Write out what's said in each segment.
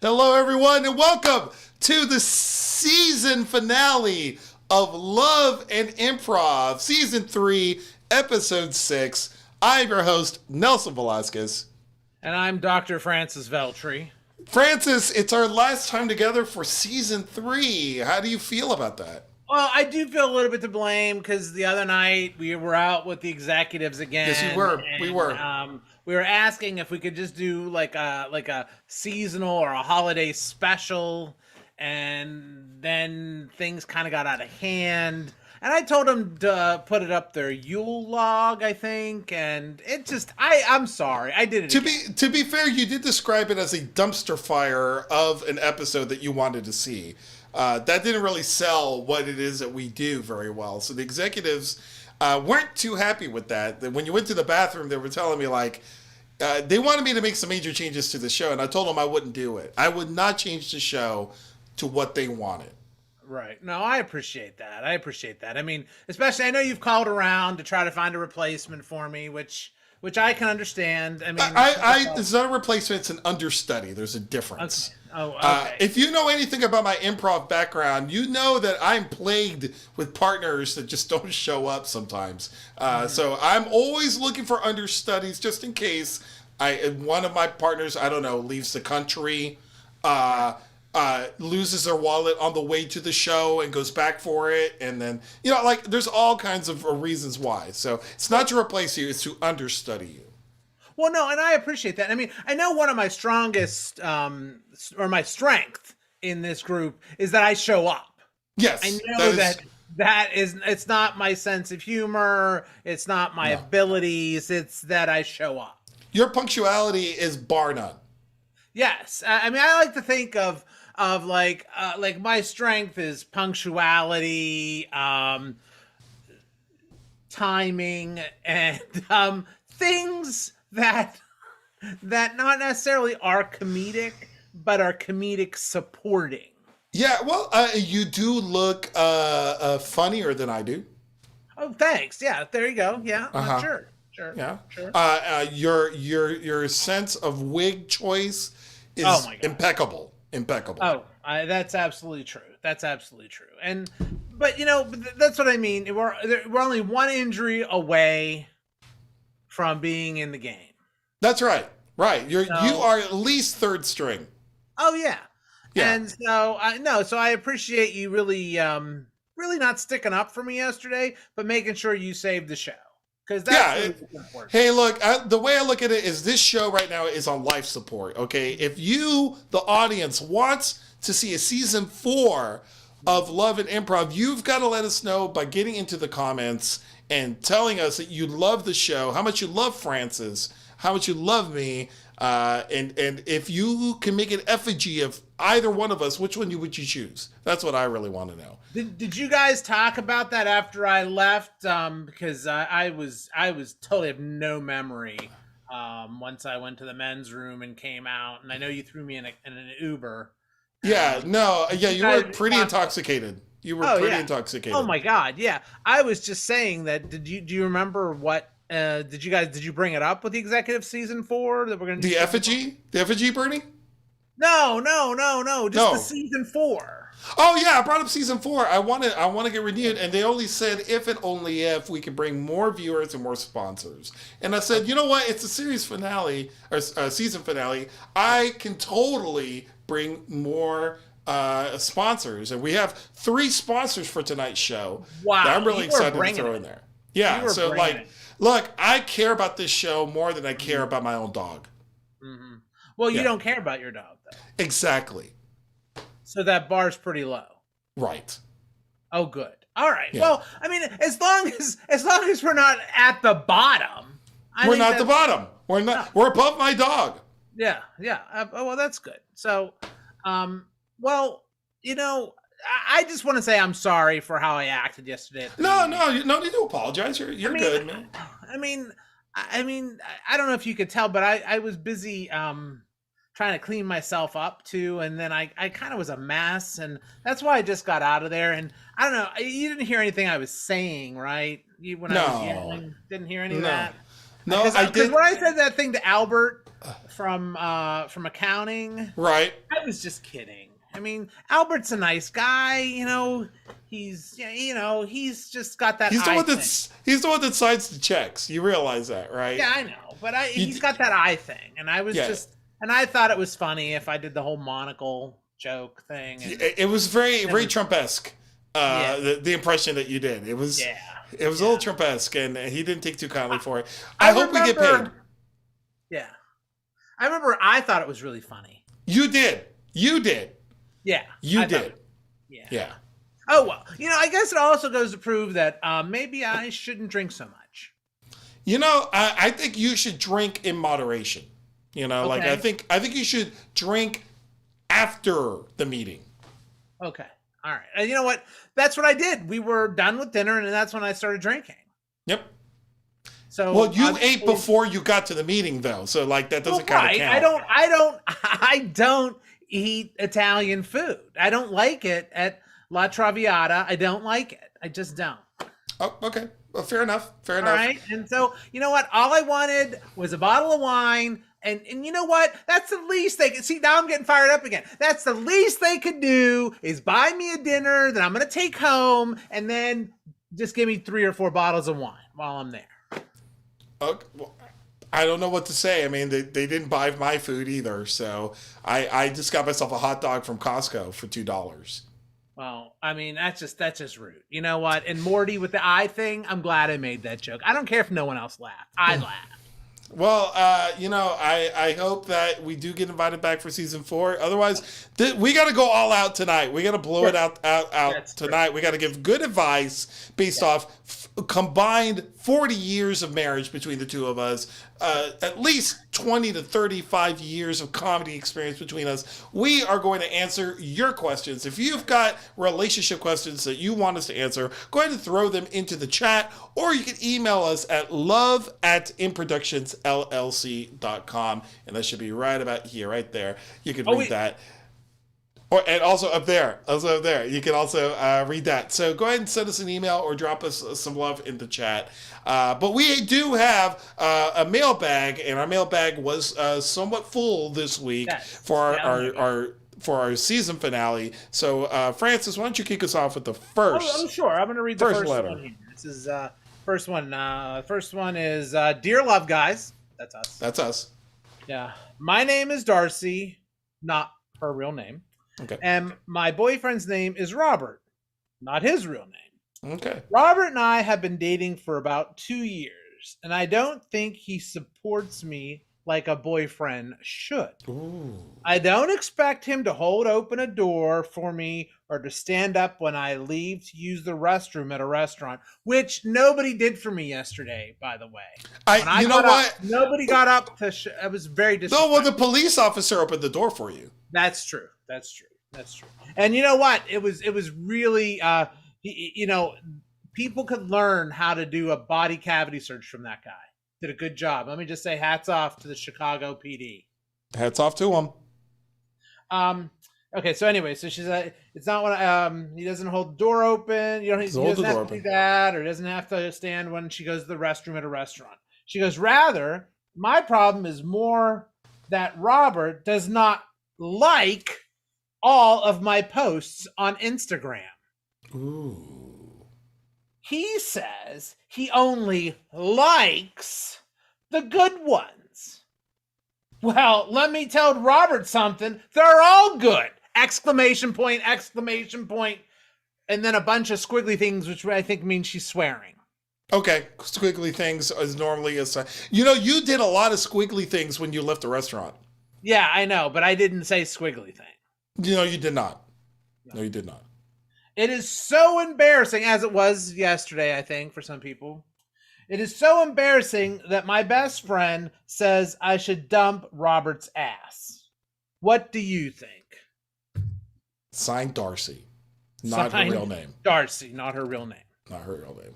Hello, everyone, and welcome to the season finale of Love and Improv, Season 3, Episode 6. I'm your host, Nelson Velazquez. And I'm Dr. Francis Veltri. Francis, it's our last time together for Season 3. How do you feel about that? Well, I do feel a little bit to blame because the other night we were out with the executives again. Yes, you were. And, we were. We were asking if we could just do like a seasonal or a holiday special, and then things kind of got out of hand. And I told them to put it up their Yule log, I think, and it just I'm sorry, I did it. To be fair, you did describe it as a dumpster fire of an episode that you wanted to see. That didn't really sell what it is that we do very well. So the executives weren't too happy with that. When you went to the bathroom, they were telling me like they wanted me to make some major changes to the show, and I told them I wouldn't do it. I would not change the show to what they wanted. Right. No, I appreciate that. I mean, especially I know you've called around to try to find a replacement for me, which I can understand. I mean, it's not a replacement; it's an understudy. There's a difference. Okay. Oh, okay. If you know anything about my improv background, you know that I'm plagued with partners that just don't show up sometimes. So I'm always looking for understudies just in case one of my partners, I don't know, leaves the country, loses their wallet on the way to the show and goes back for it. And then, there's all kinds of reasons why. So it's not to replace you, it's to understudy you. Well, no, and I appreciate that. I mean, I know one of my strongest, or my strength in this group is that I show up. Yes. I know that is, it's not my sense of humor. It's not my abilities. It's that I show up. Your punctuality is bar none. Yes. I mean, I like to think of like my strength is punctuality, timing, and things that not necessarily are comedic, but are comedic supporting. Yeah, well, you do look funnier than I do. Oh, thanks. Yeah, there you go. Yeah, sure. Yeah, sure. Your sense of wig choice is impeccable. Oh, that's absolutely true. But that's what I mean. We're only one injury away from being in the game. That's right. Right. You are at least third string. Oh yeah. And so I appreciate you really not sticking up for me yesterday, but making sure you saved the show. Because that's really important. Hey, look, the way I look at it is this show right now is on life support. Okay, if you, the audience, wants to see a season 4 of Love and Improv, you've got to let us know by getting into the comments and telling us that you love the show, how much you love Francis, how much you love me, and if you can make an effigy of either one of us, which one would you choose? That's what I really want to know. Did you guys talk about that after I left? Because I was totally have no memory. Once I went to the men's room and came out, and I know you threw me in an Uber. Yeah, you were pretty intoxicated. You were pretty intoxicated. Oh my God, yeah. I was just saying that. Do you remember what? Did you bring it up with the executive season 4 that we're going to do? The effigy burning? No. Just the season 4. Oh yeah, I brought up season 4. I want to get renewed, and they only said if and only if we can bring more viewers and more sponsors. And I said, you know what? It's a series finale or season finale. I can totally bring more sponsors, and we have 3 sponsors for tonight's show. Wow, that I'm really excited to throw in there. Yeah, so look, I care about this show more than I care about my own dog. Mm-hmm. Well, you don't care about your dog, though. Exactly. So that bar's pretty low. Right. Oh, good. All right. Yeah. Well, I mean, as long as we're not at the bottom. We're not at the bottom. We're not. We're above my dog. Yeah. Well, that's good. So, I just want to say I'm sorry for how I acted yesterday. No need to apologize. You're good, man. I mean, I don't know if you could tell, but I was busy trying to clean myself up too, and then I kind of was a mess, and that's why I just got out of there. And I don't know, you didn't hear anything I was saying, right? I was yelling, didn't hear any of that. No, I did. Because when I said that thing to Albert from accounting, Right. I was just kidding. I mean, Albert's a nice guy. He's just got that. He's the one that signs the checks. You realize that, right? Yeah, I know, but he's got that eye thing, and I was and I thought it was funny if I did the whole monocle joke thing. And, it was very Trump-esque. The impression that you did, it was a little Trump-esque, and he didn't take too kindly for it. I hope we get paid. Yeah, I remember. I thought it was really funny. You did. Yeah, you did. Yeah. Oh well, I guess it also goes to prove that maybe I shouldn't drink so much. I think you should drink in moderation. Like I think you should drink after the meeting. Okay. All right. And you know what? That's what I did. We were done with dinner, and that's when I started drinking. Yep. So well, you ate before you got to the meeting, though. So like that doesn't kind of count. I don't eat Italian food. I don't like it at La Traviata. I don't like it. I just don't. Oh, okay. Well, fair enough. All right. And so, you know what? All I wanted was a bottle of wine. And you know what? That's the least they could see. Now I'm getting fired up again. That's the least they could do is buy me a dinner that I'm going to take home and then just give me 3 or 4 bottles of wine while I'm there. Okay. Well, I don't know what to say. I mean, they didn't buy my food either. So I just got myself a hot dog from Costco for $2. Well, I mean, that's just rude. You know what? And Morty with the eye thing, I'm glad I made that joke. I don't care if no one else laughed. I laughed. Well, I hope that we do get invited back for season 4. Otherwise, we got to go all out tonight. We got to blow it out tonight. We got to give good advice based off combined 40 years of marriage between the two of us, at least 20 to 35 years of comedy experience between us. We are going to answer your questions. If you've got relationship questions that you want us to answer, go ahead and throw them into the chat, or you can email us at love@improductionsllc.com, and that should be right about here, right there. You can read that. And also up there. You can also read that. So go ahead and send us an email or drop us some love in the chat. But we do have a mailbag, and our mailbag was somewhat full this week for our season finale. So, Francis, why don't you kick us off with the first? Oh, sure. I'm going to read the first letter. One here. This is first one. First one is Dear Love Guys. That's us. That's us. Yeah. My name is Darcy, not her real name. Okay. And my boyfriend's name is Robert, not his real name. Okay. Robert and I have been dating for about 2 years, and I don't think he supports me like a boyfriend should. Ooh. I don't expect him to hold open a door for me or to stand up when I leave to use the restroom at a restaurant, which nobody did for me yesterday, by the way. Nobody got up to. I was very disappointed. No, well, the police officer opened the door for you. That's true. And you know what? It was really, people could learn how to do a body cavity search from that guy. Did a good job. Let me just say hats off to the Chicago PD. Hats off to him. Okay, so anyway, so she's it's not when he doesn't hold the door open. He doesn't have to do that, or doesn't have to stand when she goes to the restroom at a restaurant. She goes, rather, my problem is more that Robert does not like all of my posts on Instagram. Ooh. He says he only likes the good ones. Well, let me tell Robert something. They're all good. Exclamation point, and then a bunch of squiggly things, which I think means she's swearing. Okay, squiggly things is normally a sign. You did a lot of squiggly things when you left the restaurant. Yeah, I know, but I didn't say squiggly thing. You did not. No, you did not. It is so embarrassing, as it was yesterday, I think, for some people. It is so embarrassing that my best friend says I should dump Robert's ass. What do you think? Signed Darcy. Not her real name. Darcy, not her real name. Not her real name.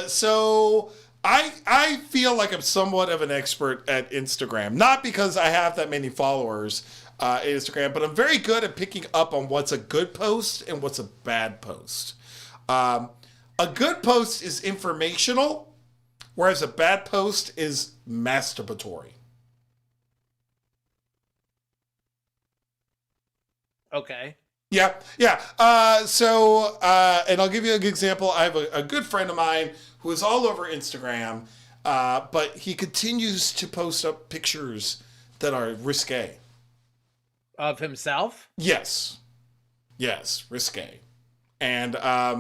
So I feel like I'm somewhat of an expert at Instagram. Not because I have that many followers at Instagram, but I'm very good at picking up on what's a good post and what's a bad post. A good post is informational, whereas a bad post is masturbatory. Okay. Yeah. And I'll give you a good example. I have a good friend of mine who is all over Instagram, but he continues to post up pictures that are risque. Of himself? Yes, risque, and it's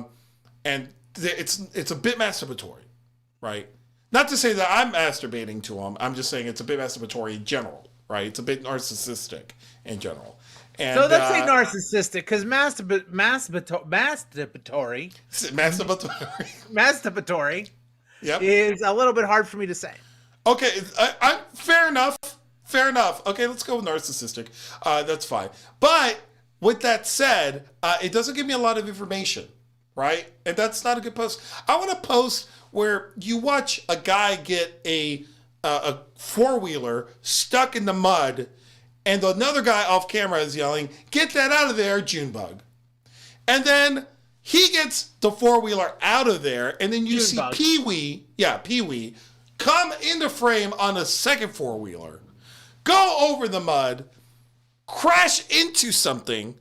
a bit masturbatory, right? Not to say that I'm masturbating to him. I'm just saying it's a bit masturbatory in general, right? It's a bit narcissistic in general. And, so let's say narcissistic, because masturbatory Yep. is a little bit hard for me to say. Okay, I fair enough. Okay, let's go with narcissistic. That's fine. But with that said, it doesn't give me a lot of information, right? And that's not a good post. I want to post where you watch a guy get a four-wheeler stuck in the mud, and another guy off camera is yelling, "Get that out of there, Junebug." And then he gets the four-wheeler out of there, and then you see Pee-wee, come into frame on a second four-wheeler, go over the mud, crash into something,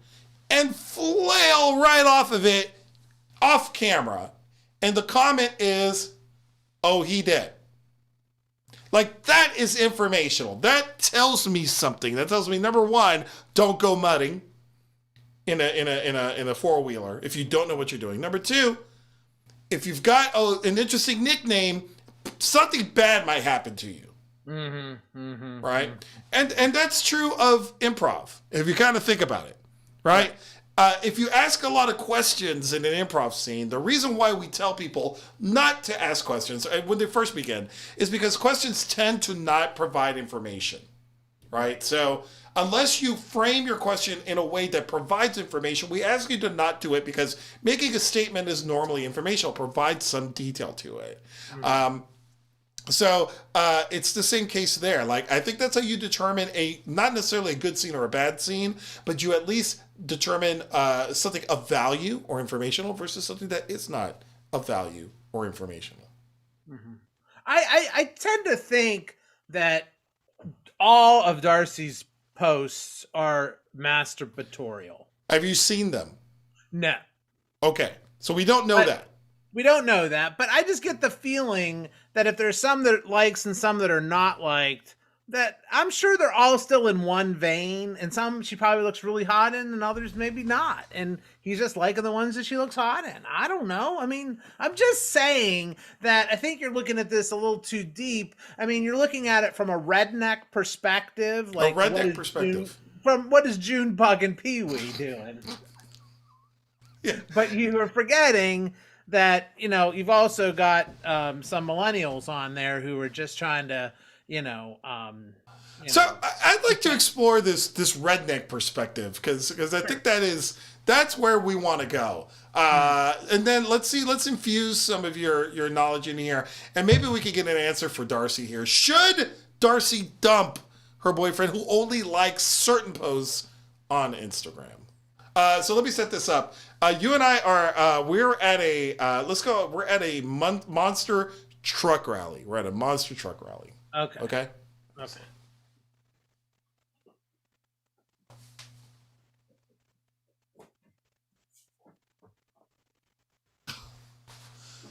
and flail right off of it, off camera. And the comment is, "Oh, he did." Like, that is informational. That tells me something. That tells me, number one, don't go mudding in a four-wheeler if you don't know what you're doing. Number two, if you've got an interesting nickname, something bad might happen to you. Right? And that's true of improv, if you kind of think about it, right? If you ask a lot of questions in an improv scene, the reason why we tell people not to ask questions when they first begin is because questions tend to not provide information, right? So unless you frame your question in a way that provides information, we ask you to not do it, because making a statement is normally informational, provides some detail to it. So it's the same case there. Like, I think that's how you determine not necessarily a good scene or a bad scene, but you at least determine something of value or informational versus something that is not of value or informational. I tend to think that all of Darcy's posts are masturbatorial. Have you seen them? No. Okay. So we don't know that. We don't know that, but I just get the feeling that if there's some that likes and some that are not liked, that I'm sure they're all still in one vein, and some she probably looks really hot in, and others maybe not. And he's just liking the ones that she looks hot in. I don't know. I mean, I'm just saying that I think you're looking at this a little too deep. I mean, you're looking at it from a redneck perspective. Like, a redneck perspective. From what is Junebug and Pee-wee doing? Yeah. But you are forgetting that, you've also got some millennials on there who are just trying to, So I'd like to explore this redneck perspective, because I think that's where we want to go. And then let's infuse some of your knowledge in here, and maybe we could get an answer for Darcy here. Should Darcy dump her boyfriend who only likes certain posts on Instagram? So let me set this up. You and I are we're at a monster truck rally. We're at a monster truck rally. Okay.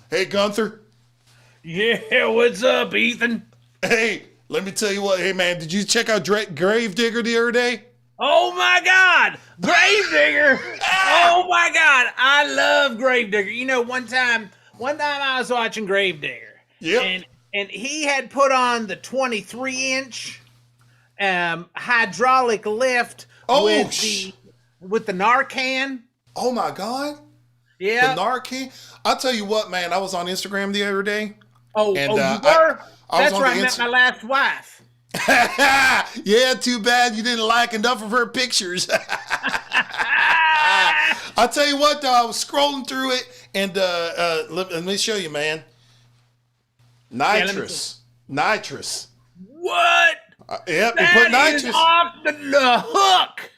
Hey, Gunther. Yeah, what's up, Ethan? Hey, let me tell you what. Hey, man, did you check out Gravedigger the other day? Oh my God, Gravedigger! Oh my God, I love Gravedigger. One time I was watching Gravedigger. Yep. And he had put on the 23-inch hydraulic lift with the Narcan. Oh my God. Yeah. The Narcan. I'll tell you what, man. I was on Instagram the other day. You were? That's where I met my last wife. Yeah, too bad you didn't like enough of her pictures. I'll tell you what, though, I was scrolling through it, and let me show you, man. Nitrous. What? Yep, he put nitrous. Is off the hook.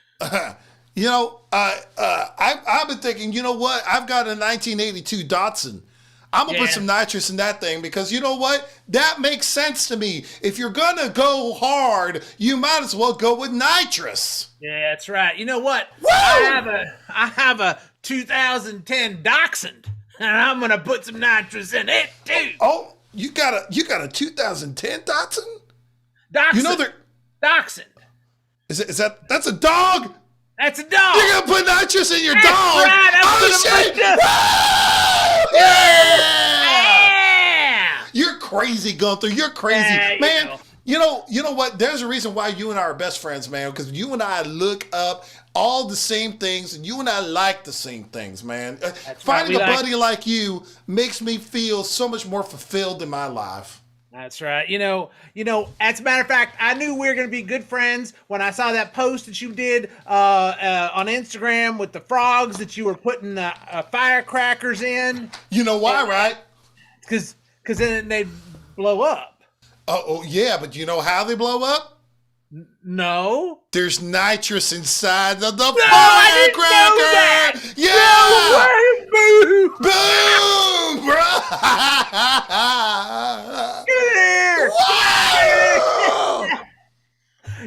I've been thinking, you know what? I've got a 1982 Datsun. I'm going to put some nitrous in that thing because you know what? That makes sense to me. If you're going to go hard, you might as well go with nitrous. Yeah, that's right. You know what? Woo! I have a 2010 Dachshund, and I'm going to put some nitrous in it too. Oh, you got a 2010 Dachshund? Dachshund. You know they're Dachshund. That's a dog? That's a dog. You're going to put nitrous in your That's dog? Right. Oh, shit! Yeah! You're crazy, Gunther. You're crazy. Man, you know what? There's a reason why you and I are best friends, man, because you and I look up all the same things, and you and I like the same things, man. Finding a buddy like you makes me feel so much more fulfilled in my life. That's right. You know, as a matter of fact, I knew we were going to be good friends when I saw that post that you did on Instagram with the frogs that you were putting firecrackers in. You know why, right? Because then they'd blow up. Oh, yeah, but you know how they blow up? No. There's nitrous inside of the firecracker. I didn't know that. Yeah. No way. Boo. Boom, bro.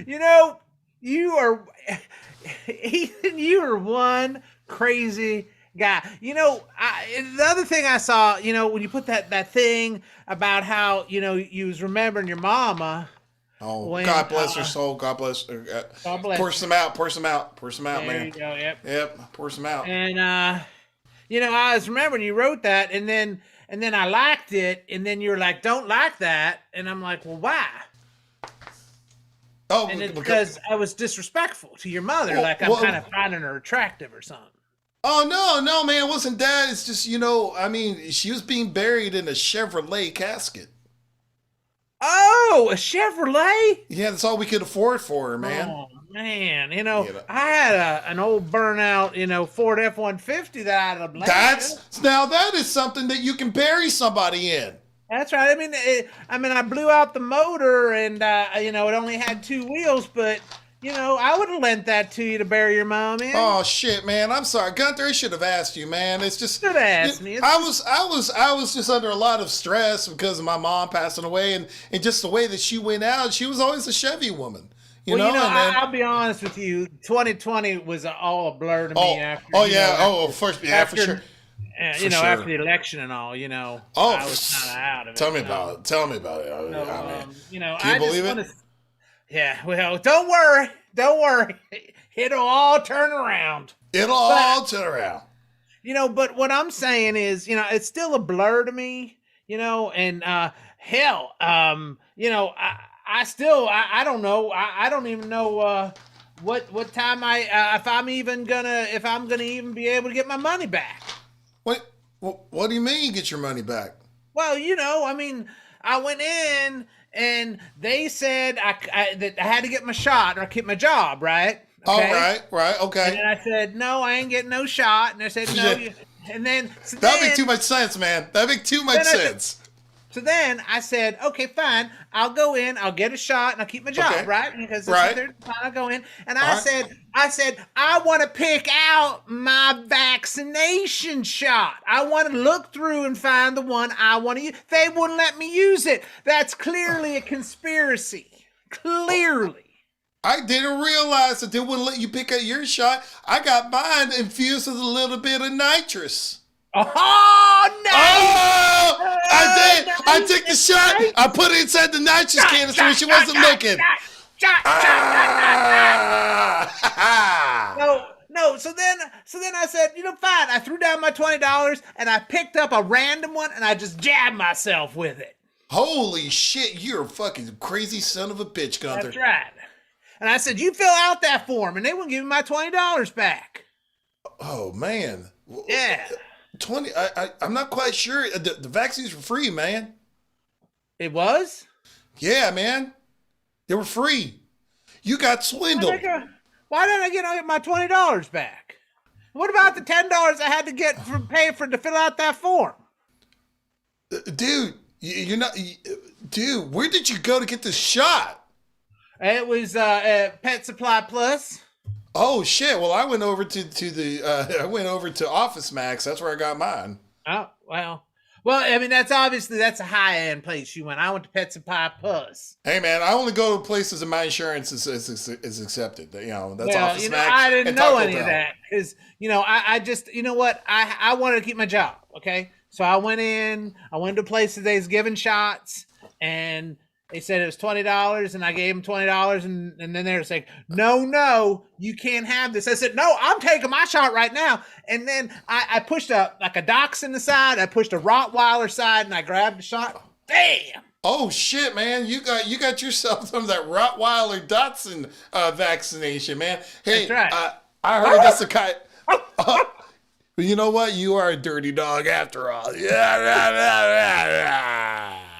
You know, you are Ethan, you are one crazy guy. You know, the other thing I saw, you know, when you put that thing about how, you know, you was remembering your mama. Oh, when, God bless her soul. God bless her. Pour some out, there man. You go, Yep, pour some out. And, you know, I was remembering you wrote that, and then I liked it, and then you were like, don't like that. And I'm like, well, why? Oh, and it's because I was disrespectful to your mother. I'm kind of finding her attractive or something. Oh, no, man. It wasn't that. It's just, you know, I mean, she was being buried in a Chevrolet casket. Oh, a Chevrolet? Yeah, that's all we could afford for her, man. Oh, man. You know, I had an old burnout, you know, Ford F-150 that I had a Now that is something that you can bury somebody in. That's right. I mean, I blew out the motor, and you know, it only had 2 wheels, but you know, I would have lent that to you to bury your mom in. Oh shit, man! I'm sorry, Gunther. I should have asked you, man. It's just should have asked me. I was just under a lot of stress because of my mom passing away, and just the way that she went out. She was always a Chevy woman. You know, I'll be honest with you. 2020 was all a blur to me. For sure. You know, after the election and all, you know, I was kind of out of it. Tell me about it. Tell me about it. You know, can you believe it? Yeah. Well, don't worry. It'll all turn around. All turn around. You know, but what I'm saying is, you know, it's still a blur to me. You know, and hell, you know, I don't know. I don't even know what time if I'm gonna even be able to get my money back. What do you mean get your money back? Well, you know, I mean, I went in and they said that I had to get my shot or keep my job, right? Okay. Oh, right, okay. And then I said, no, I ain't getting no shot. And they said, no. And then that'd make too much sense, man. That'd make too much sense. So then I said, okay, fine. I'll go in. I'll get a shot, and I'll keep my job, right? Because I'll go in. And I said, I want to pick out my vaccination shot. I want to look through and find the one I want to use. They wouldn't let me use it. That's clearly a conspiracy. Clearly. I didn't realize that they wouldn't let you pick out your shot. I got mine infused with a little bit of nitrous. Oh, no! Oh, I did. I took the shot. I put it inside the nitrous canister when she wasn't looking. No. So then I said, you know, fine. I threw down my $20 and I picked up a random one and I just jabbed myself with it. Holy shit! You're a fucking crazy son of a bitch, Gunther. That's right. And I said, you fill out that form, and they wouldn't give me my $20 back. Oh man. Yeah. 20. I'm not quite sure. The vaccines were free, man. It was? Yeah, man. They were free. You got swindled. Why didn't I get my $20 back? What about the $10 I had to get to fill out that form? Dude, you're not. Dude, where did you go to get this shot? It was Pet Supply Plus. Oh shit! Well, I went over to Office Max. That's where I got mine. Oh well, Well, I mean, that's a high end place you went. I went to Pets and Pie Puss. Hey man, I only go to places that my insurance is accepted. You know, that's Well, Office Max. I didn't and know Taco any Bell. of that because I just what I wanted to keep my job. Okay, so I went to places they was giving shots, and they said it was $20, and I gave them $20, and then they were like, no, you can't have this. I said, no, I'm taking my shot right now. And then I pushed a dachshund aside, I pushed a Rottweiler aside, and I grabbed the shot. Bam! Oh shit, man! You got yourself some of that Rottweiler Dotson vaccination, man. Hey, That's right. I heard that's the kind. But you know what? You are a dirty dog after all. Yeah.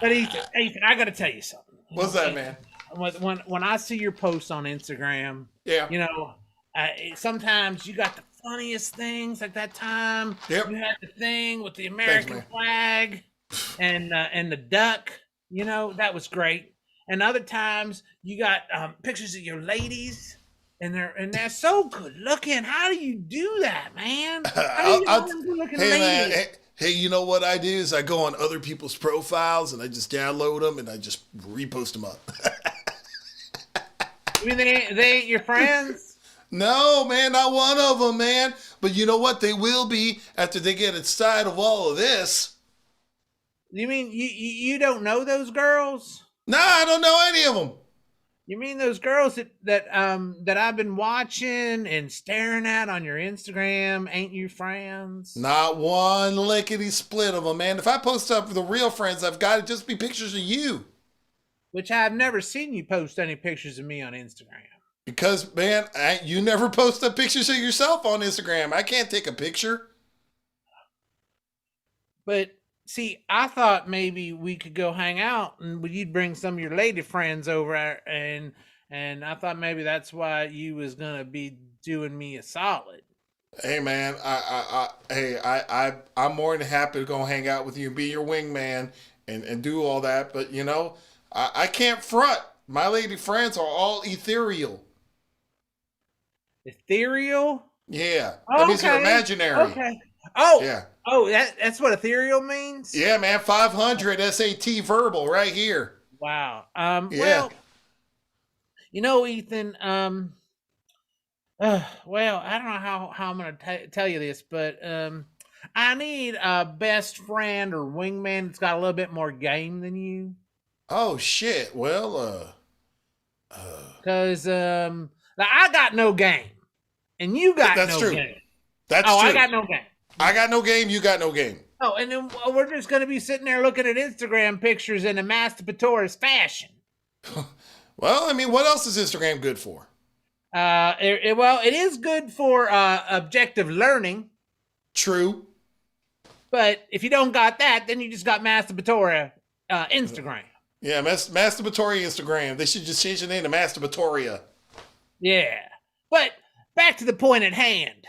But Ethan, I got to tell you something. What's that, man? When I see your posts on Instagram, Yeah. Sometimes you got the funniest things. Like that time, Yep. you had the thing with the American flag and the duck. That was great. And other times you got pictures of your ladies, and they're so good looking. How do you do that, man? How do you get good looking ladies? Hey, you know what I do is I go on other people's profiles and I just download them and I just repost them up. You mean they ain't your friends? No, man, not one of them, man. But you know what? They will be after they get inside of all of this. You mean you don't know those girls? No, I don't know any of them. You mean those girls that I've been watching and staring at on your Instagram? Ain't you friends? Not one lickety split of them, man. If I post up the real friends, I've got to just be pictures of you. Which I've never seen you post any pictures of me on Instagram. Because, man, you never post up pictures of yourself on Instagram. I can't take a picture. But see, I thought maybe we could go hang out and you'd bring some of your lady friends over, and I thought maybe that's why you was gonna be doing me a solid. Hey, man, I'm more than happy to go hang out with you and be your wingman and do all that. But I can't front. My lady friends are all ethereal. Ethereal? Yeah, that means you're imaginary. Okay. Oh, yeah. Oh, that's what ethereal means? Yeah, man, 500 SAT verbal right here. Wow. Yeah. Well, Ethan, well, I don't know how I'm going to tell you this, but I need a best friend or wingman that's got a little bit more game than you. Oh, shit. Well, because I got no game, and you got that's no true. game. That's true. I got no game. I got no game. You got no game. Oh, and then we're just going to be sitting there looking at Instagram pictures in a masturbatorious fashion. Well, I mean, what else is Instagram good for? It is good for objective learning. True. But if you don't got that, then you just got masturbatoria Instagram. Yeah, masturbatoria Instagram. They should just change the name to masturbatoria. Yeah. But back to the point at hand.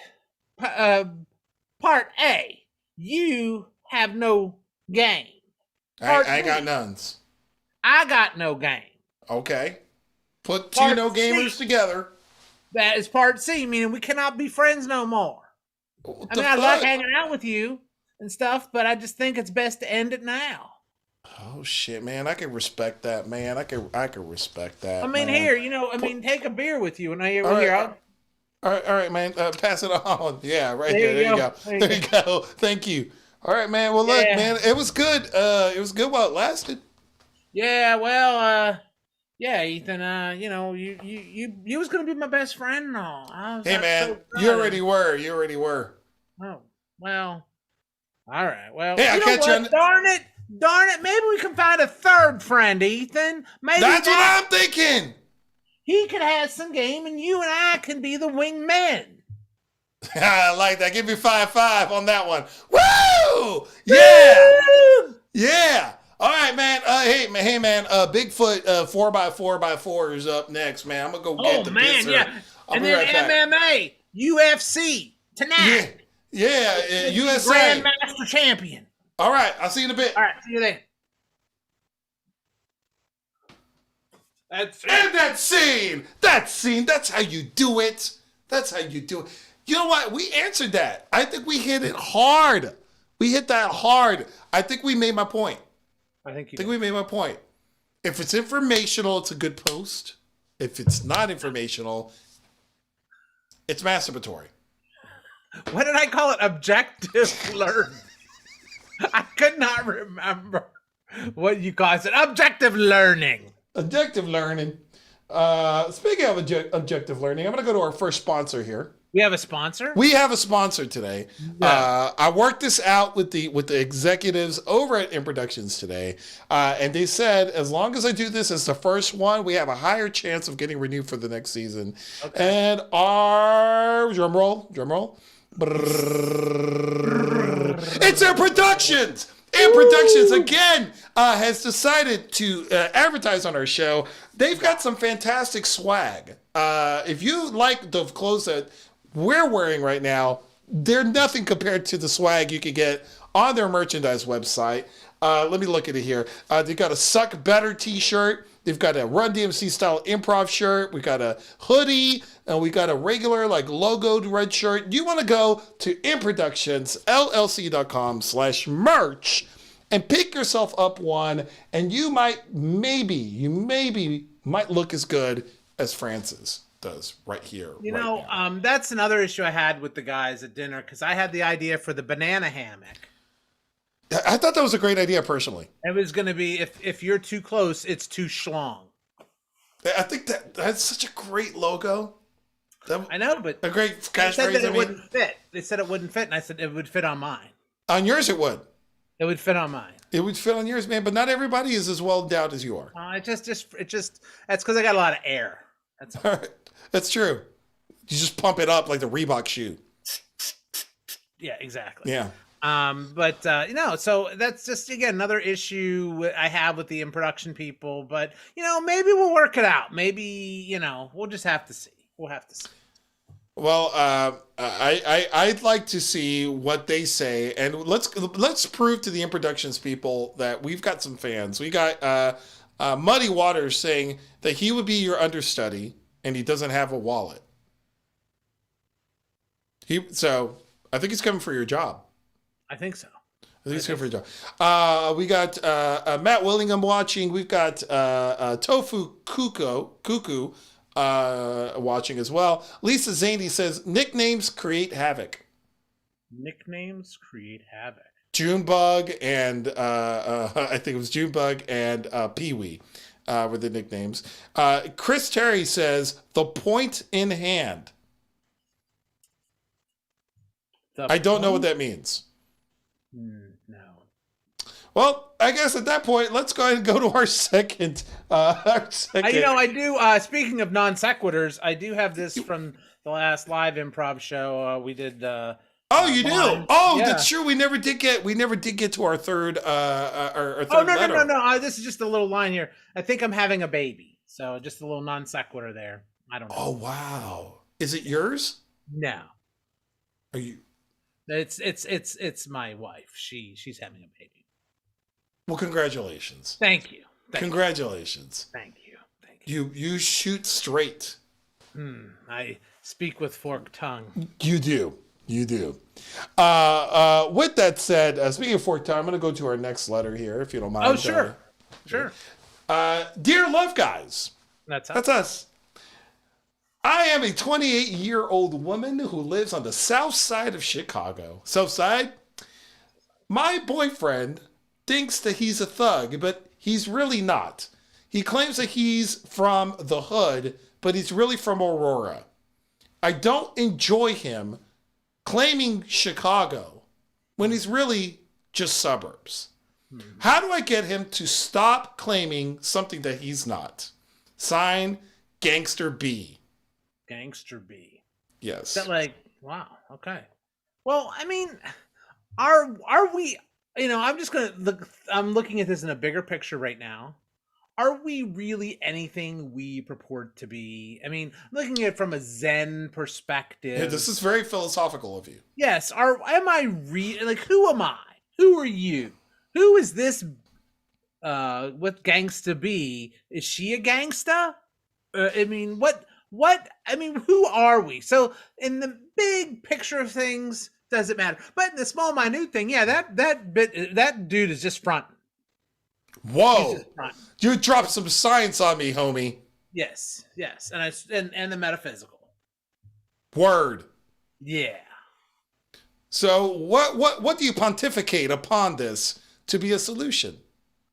Part A, you have no game. I ain't got nuns. I got no game. Okay. Put Part two no gamers together. That is part C, meaning we cannot be friends no more. I like hanging out with you and stuff, but I just think it's best to end it now. Oh shit, man! I can respect that, man. I can respect that. I mean, man. here, take a beer with you, and here. All right, man. Pass it on. Yeah, right there. There you go. There you go. Thank you. All right, man. Well, look, man, it was good. It was good while it lasted. Yeah. Well. Yeah, Ethan. You was gonna be my best friend and all. Hey, man, you already were. You already were. Oh well. All right. Well. Hey, I catch you. Darn it! Maybe we can find a third friend, Ethan. Maybe that's what I'm thinking. He could have some game, and you and I can be the wingmen. I like that. Give me 5-5 on that one. Woo! Yeah! Woo! Yeah! All right, man. Hey, man. Bigfoot 4x4x4 is up next, man. I'm gonna go get the pisser. Yeah. And then MMA, UFC tonight. Yeah, USA Grandmaster champion. All right, I'll see you in a bit. All right, see you then. And that scene. That's how you do it. That's how you do it. You know what? We answered that. I think we hit it hard. We hit that hard. I think we made my point. I think we made my point. If it's informational, it's a good post. If it's not informational, it's masturbatory. What did I call it? Objective learning. I could not remember what you called it. Objective learning. Objective learning. Speaking of objective learning, I'm going to go to our first sponsor here. We have a sponsor? We have a sponsor today. Yeah. I worked this out with the executives over at Improductions today, and they said as long as I do this as the first one, we have a higher chance of getting renewed for the next season. Okay. And our drum roll. It's Improductions. Improductions again has decided to advertise on our show. They've got some fantastic swag. If you like the clothes that we're wearing right now, they're nothing compared to the swag you can get on their merchandise website. Let me look at it here. They've got a Suck Better t-shirt. They've got a Run DMC style improv shirt. We got a hoodie, and we got a regular like logoed red shirt. You want to go to improductionsllc.com/merch and pick yourself up one, and you maybe might look as good as Francis does right here. Now. That's another issue I had with the guys at dinner, because I had the idea for the banana hammock. I thought that was a great idea personally. It was going to be, if you're too close, it's too schlong. I think that's such a great logo. I know, but a great catchphrase. They said that it wouldn't fit. They said it wouldn't fit, and I said it would fit on mine. On yours, it would. It would fit on mine. It would fit on yours, man. But not everybody is as well endowed as you are. That's because I got a lot of air. That's all. All right. That's true. You just pump it up like the Reebok shoe. Yeah, exactly. Yeah. So that's just, again, another issue I have with the in-production people. But, maybe we'll work it out. Maybe, we'll just have to see. We'll have to see. Well, I'd like to see what they say, and let's prove to the in-productions people that we've got some fans. We got Muddy Waters saying that he would be your understudy, and he doesn't have a wallet. So I think he's coming for your job. I think so. I think he's coming for your job. We got Matt Willingham watching. We've got Tofu Cuckoo watching as well. Lisa Zaney says nicknames create havoc. Nicknames create havoc. Junebug and I think it was Junebug and Pee-wee were the nicknames. Chris Terry says the point in hand. I don't know what that means. No. Well, I guess at that point, let's go ahead and go to our second. I do. Speaking of non sequiturs, I do have this from the last live improv show we did. Oh, you do? Oh, yeah. That's true. We never did get to our third. Our third letter. No. This is just a little line here. I think I'm having a baby, so just a little non sequitur there. I don't know. Oh wow! Is it yours? No. Are you? It's my wife. She's having a baby. Well, congratulations. Thank you. Congratulations. Thank you. You shoot straight. I speak with forked tongue. You do. With that said, speaking of forked tongue, I'm going to go to our next letter here, if you don't mind. Oh, sure. Sure. Dear Love Guys. That's us. I am a 28-year-old woman who lives on the south side of Chicago. South side? My boyfriend thinks that he's a thug, but he's really not. He claims that he's from the hood, but he's really from Aurora. I don't enjoy him claiming Chicago when he's really just suburbs. How do I get him to stop claiming something that he's not? Sign, Gangster B. Gangster B. Yes. Is that like, wow, okay. Well, I mean, are we, I'm just going to look, I'm looking at this in a bigger picture right now. Are we really anything we purport to be? I mean, looking at it from a Zen perspective. Yeah, this is very philosophical of you. Yes. Who am I? Who are you? Who is this? What gangsta B? Is she a gangsta? What? I mean, who are we? So in the big picture of things, doesn't matter. But the small, minute thing, yeah, that dude is just front. Whoa! You dropped some science on me, homie. Yes, and the metaphysical. Word. Yeah. So what do you pontificate upon this to be a solution?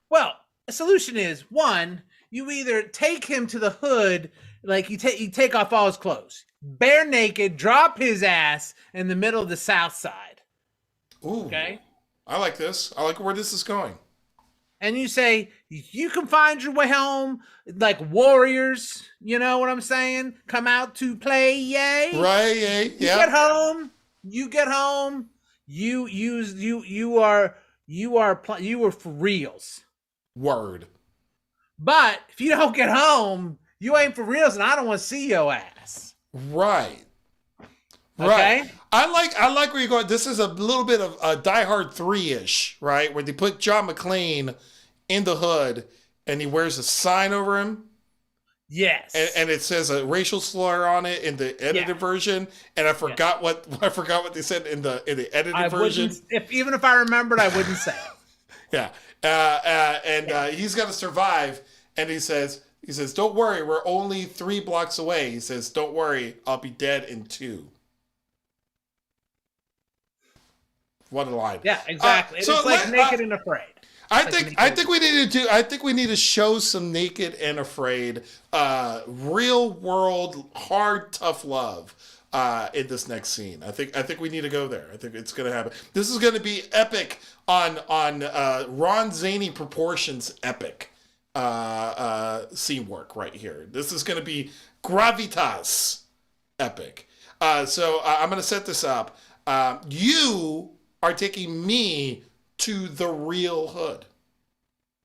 Well, a solution is one, you either take him to the hood, like you take off all his clothes, bare naked, drop his ass in the middle of the South Side. Ooh. Okay. I like this. I like where this is going. And you say, you can find your way home like warriors. You know what I'm saying? Come out to play, yay. Right, yay. Yeah. You get home. You are for reals. Word. But if you don't get home, you ain't for reals, and I don't want to see your ass. Right. Okay. Right. I like where you're going. This is a little bit of a Die Hard 3-ish, right? Where they put John McClane in the hood and he wears a sign over him. Yes. And it says a racial slur on it in the edited version. And I forgot what they said in the edited version. Even if I remembered, I wouldn't say it. Yeah. He's got to survive. And he says, don't worry, we're only 3 blocks away. He says, don't worry, I'll be dead in 2. What a line! Yeah, exactly. It's like Naked and Afraid. I think we need to show some Naked and Afraid, real world, hard, tough love in this next scene. I think we need to go there. I think it's going to happen. This is going to be epic on Ron Zaney proportions. Epic scene work right here. This is going to be gravitas epic. So I'm going to set this up. You are taking me to the real hood.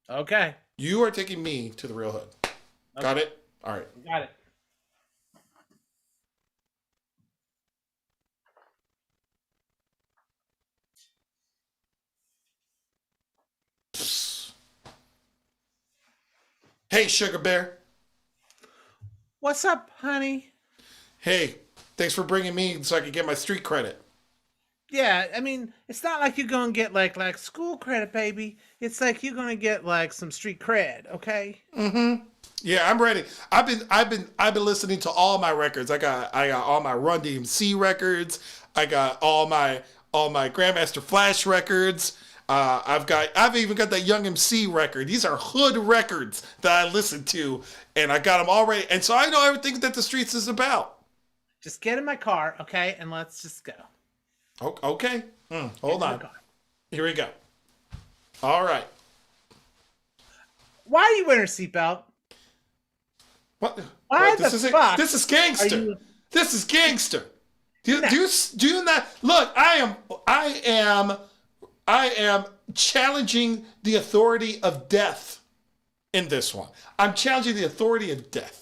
Okay. You are taking me to the real hood. Okay. Got it? All right. Got it. Hey, Sugar Bear. What's up, honey? Hey, thanks for bringing me so I could get my street credit. Yeah, I mean, it's not like you're gonna get like school credit, baby. It's like you're gonna get like some street cred, okay? Mm-hmm. Yeah, I'm ready. I've been listening to all my records. I got all my Run DMC records. I got all my Grandmaster Flash records. I've even got that Young MC record. These are hood records that I listen to, and I got them all ready. And so I know everything that the streets is about. Just get in my car, okay, and let's just go. Okay. Hold on. Here we go. All right. Why are you wearing a seatbelt? What? Why this the fuck? This is gangster. This is gangster. Do you not look? I am challenging the authority of death in this one. I'm challenging the authority of death.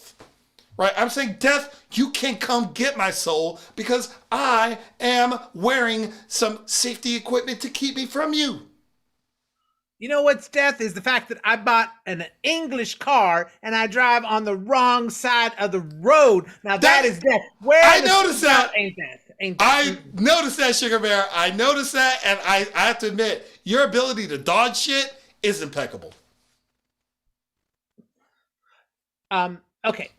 Right? I'm saying, death, you can't come get my soul because I am wearing some safety equipment to keep me from you. You know what's death is the fact that I bought an English car and I drive on the wrong side of the road. Now that is death. I noticed that. Ain't that? I noticed that, Sugar Bear. I noticed that, and I have to admit, your ability to dodge shit is impeccable. Okay.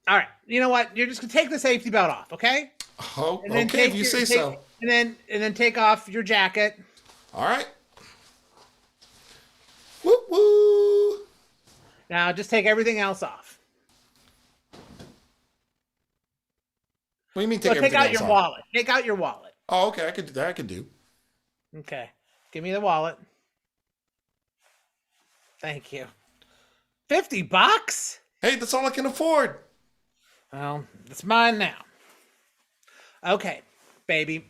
All right. You know what? You're just gonna take the safety belt off, okay? Oh, okay, if you say so. And then take off your jacket. All right. Woo woo. Now just take everything else off. What do you mean take everything else off? Take out your wallet. Take out your wallet. Oh, okay. I could do that. I could do. Okay. Give me the wallet. Thank you. $50? Hey, that's all I can afford. Well, it's mine now. Okay, baby.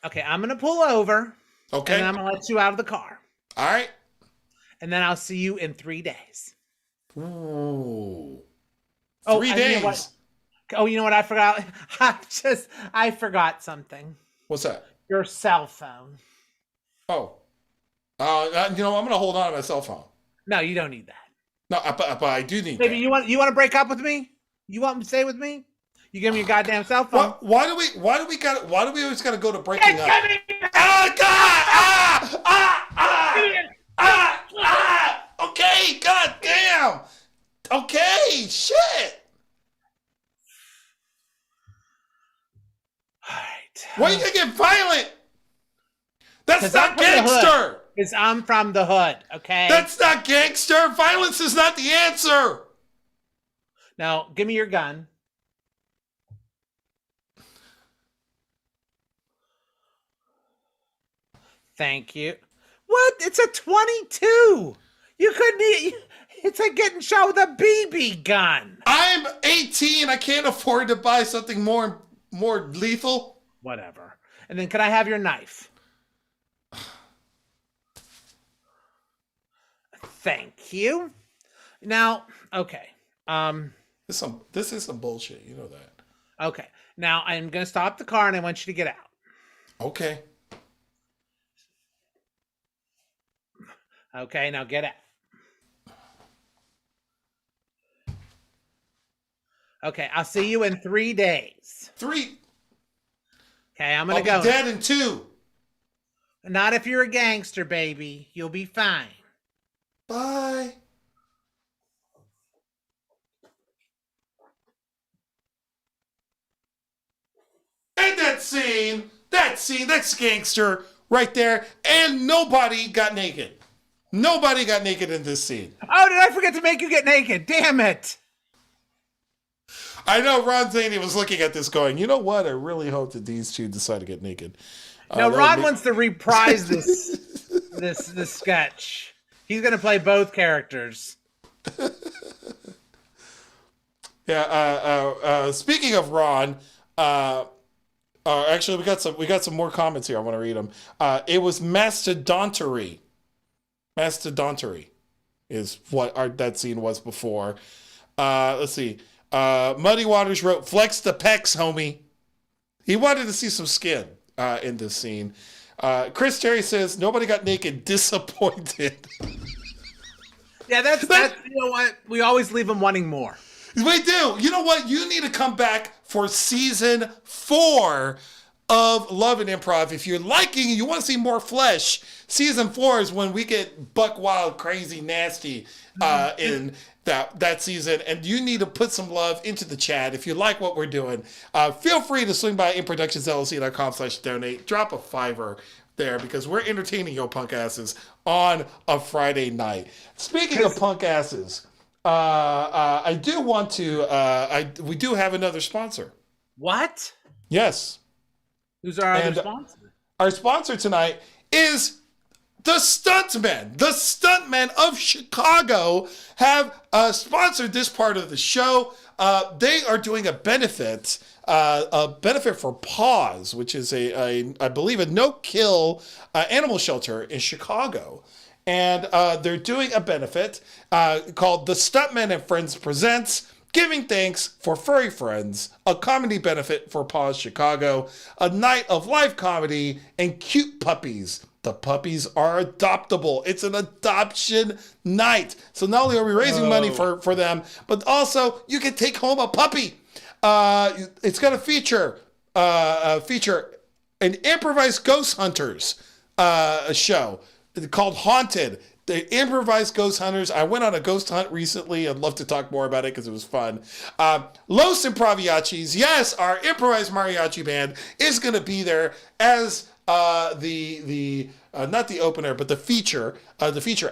Okay, I'm going to pull over. Okay. And I'm going to let you out of the car. All right. And then I'll see you in 3 days. Ooh. 3 days. You know what I forgot? I forgot something. What's that? Your cell phone. Oh. I'm going to hold on to my cell phone. No, you don't need that. No, but I do need Baby, that. you want to break up with me? You want to stay with me? You give me your goddamn cell phone. Why do we always gotta go to breaking up? Oh God! Okay, god damn. Okay, shit. All right. Why are you gonna get violent? That's not gangster. Because I'm from the hood, okay? That's not gangster. Violence is not the answer. Now, give me your gun. Thank you. What? It's a 22. You couldn't. It's like getting shot with a BB gun. I'm 18. I can't afford to buy something more lethal. Whatever. And then, could I have your knife? Thank you. Now, okay. This is some bullshit. You know that. Okay. Now I'm gonna stop the car and I want you to get out. Okay. Okay. Now get out. Okay. I'll see you in 3 days. 3. Okay. I'm gonna I'll go. be dead in 2. Not if you're a gangster, baby. You'll be fine. Bye. And that's gangster right there. And nobody got naked. Nobody got naked in this scene. Oh, did I forget to make you get naked? Damn it. I know Ron Zaney was looking at this going, you know what? I really hope that these two decide to get naked. No, Ron wants to reprise this sketch. He's going to play both characters. Yeah. Speaking of Ron, actually, we got some more comments here. I want to read them. It was mastodontery. Mastodontery is what that scene was before. Let's see. Muddy Waters wrote, "Flex the pecs, homie." He wanted to see some skin in this scene. Chris Terry says, "Nobody got naked." Disappointed. Yeah, that's you know what? We always leave them wanting more. We do. You know what? You need to come back for season 4 of Love and Improv. If you're liking and you want to see more flesh, season 4 is when we get buck wild, crazy, nasty in that season. And you need to put some love into the chat. If you like what we're doing, feel free to swing by improductionsllc.com/donate. Drop a $5 there because we're entertaining your punk asses on a Friday night. Speaking of punk asses, I do want to. We do have another sponsor. What? Yes. Who's our other sponsor? Our sponsor tonight is the Stuntmen. The Stuntmen of Chicago have sponsored this part of the show. They are doing a benefit for Paws, which is I believe a no-kill animal shelter in Chicago. And they're doing a benefit called The Stuntmen and Friends Presents Giving Thanks for Furry Friends, a comedy benefit for Paws Chicago, a night of live comedy and cute puppies. The puppies are adoptable. It's an adoption night. So not only are we raising money for them, but also you can take home a puppy. It's going to feature an improvised ghost hunters show called Haunted. The Improvised Ghost Hunters. I went on a ghost hunt recently. I'd love to talk more about it because it was fun. Los Improviachis, yes, our improvised mariachi band is going to be there as the not the opener, but the feature